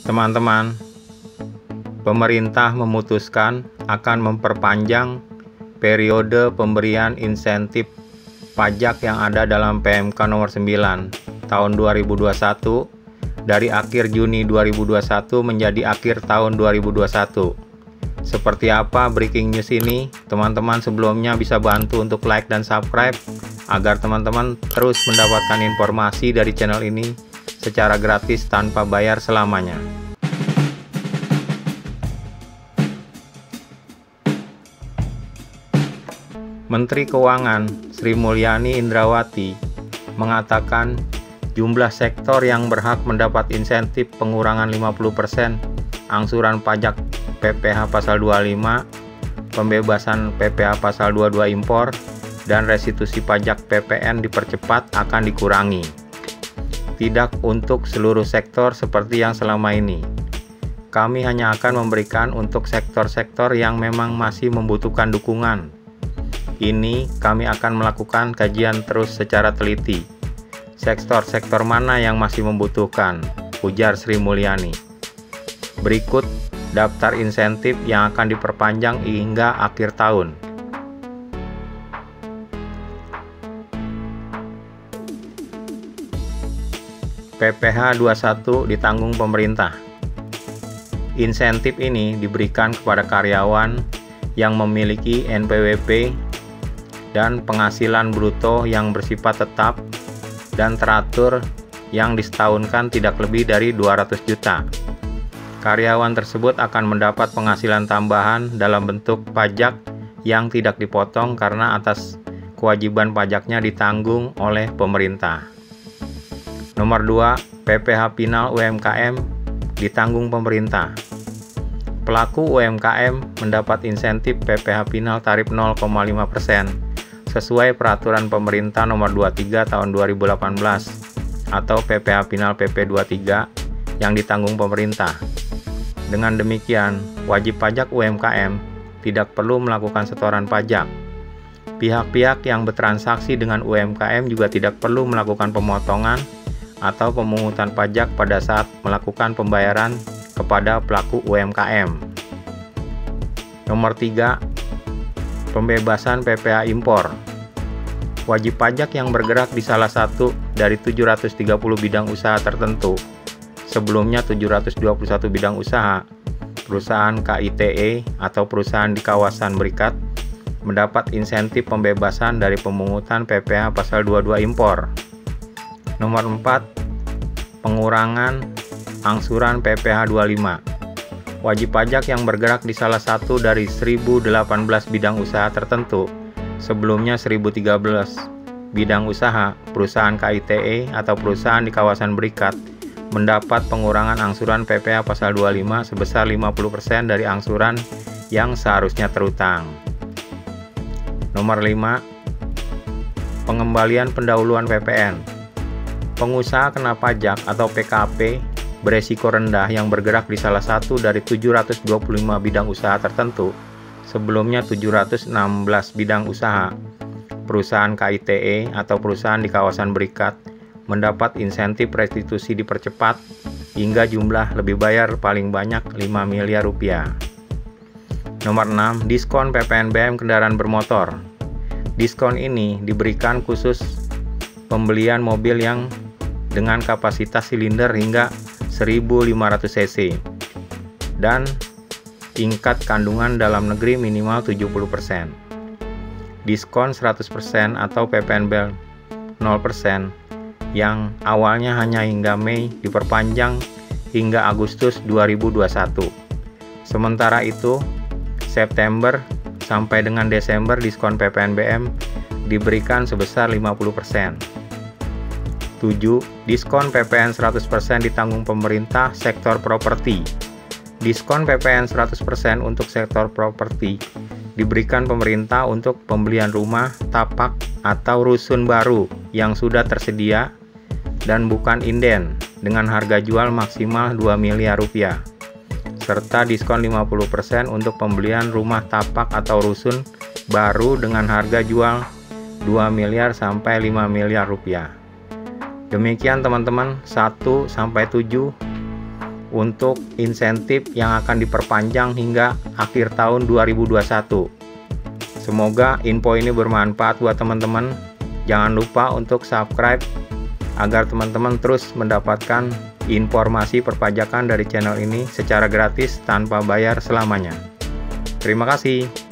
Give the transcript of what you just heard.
Teman-teman, pemerintah memutuskan akan memperpanjang periode pemberian insentif pajak yang ada dalam PMK nomor 9 tahun 2021 dari akhir Juni 2021 menjadi akhir tahun 2021. Seperti apa breaking news ini? Teman-teman sebelumnya bisa bantu untuk like dan subscribe agar teman-teman terus mendapatkan informasi dari channel ini secara gratis tanpa bayar selamanya. Menteri Keuangan Sri Mulyani Indrawati mengatakan jumlah sektor yang berhak mendapat insentif pengurangan 50% angsuran pajak PPh pasal 25, pembebasan PPh pasal 22 impor, dan restitusi pajak PPN dipercepat akan dikurangi. Tidak untuk seluruh sektor seperti yang selama ini. Kami hanya akan memberikan untuk sektor-sektor yang memang masih membutuhkan dukungan. Ini kami akan melakukan kajian terus secara teliti. Sektor-sektor mana yang masih membutuhkan, ujar Sri Mulyani. Berikut daftar insentif yang akan diperpanjang hingga akhir tahun. PPh 21 ditanggung pemerintah. Insentif ini diberikan kepada karyawan yang memiliki NPWP dan penghasilan bruto yang bersifat tetap dan teratur yang disetahunkan tidak lebih dari 200 juta. Karyawan tersebut akan mendapat penghasilan tambahan dalam bentuk pajak yang tidak dipotong karena atas kewajiban pajaknya ditanggung oleh pemerintah. Nomor 2, PPh Final UMKM ditanggung pemerintah. Pelaku UMKM mendapat insentif PPh Final tarif 0,5% sesuai peraturan pemerintah nomor 23 tahun 2018 atau PPh Final PP 23 yang ditanggung pemerintah. Dengan demikian, wajib pajak UMKM tidak perlu melakukan setoran pajak. Pihak-pihak yang bertransaksi dengan UMKM juga tidak perlu melakukan pemotongan atau pemungutan pajak pada saat melakukan pembayaran kepada pelaku UMKM. Nomor 3, pembebasan PPh impor. Wajib pajak yang bergerak di salah satu dari 730 bidang usaha tertentu, sebelumnya 721 bidang usaha, perusahaan KITE atau perusahaan di kawasan berikat, mendapat insentif pembebasan dari pemungutan PPh pasal 22 impor. Nomor 4, pengurangan angsuran PPh 25. Wajib pajak yang bergerak di salah satu dari 1018 bidang usaha tertentu, sebelumnya 1013 bidang usaha, perusahaan KITE atau perusahaan di kawasan berikat, mendapat pengurangan angsuran PPh pasal 25 sebesar 50% dari angsuran yang seharusnya terutang. Nomor 5, pengembalian pendahuluan PPN. Pengusaha kena pajak atau PKP beresiko rendah yang bergerak di salah satu dari 725 bidang usaha tertentu, sebelumnya 716 bidang usaha, perusahaan KITE atau perusahaan di kawasan berikat, mendapat insentif restitusi dipercepat hingga jumlah lebih bayar paling banyak 5 miliar rupiah. Nomor 6, diskon PPNBM kendaraan bermotor. Diskon ini diberikan khusus pembelian mobil yang dengan kapasitas silinder hingga 1500 cc dan tingkat kandungan dalam negeri minimal 70%. Diskon 100% atau PPNBM 0% yang awalnya hanya hingga Mei diperpanjang hingga Agustus 2021. Sementara itu, September sampai dengan Desember diskon PPNBM diberikan sebesar 50%. 7. Diskon PPN 100% ditanggung pemerintah sektor properti. Diskon PPN 100% untuk sektor properti diberikan pemerintah untuk pembelian rumah, tapak, atau rusun baru yang sudah tersedia dan bukan inden dengan harga jual maksimal 2 miliar rupiah. Serta diskon 50% untuk pembelian rumah tapak atau rusun baru dengan harga jual 2 miliar sampai 5 miliar rupiah. Demikian teman-teman, 1-7 untuk insentif yang akan diperpanjang hingga akhir tahun 2021. Semoga info ini bermanfaat buat teman-teman. Jangan lupa untuk subscribe agar teman-teman terus mendapatkan informasi perpajakan dari channel ini secara gratis tanpa bayar selamanya. Terima kasih.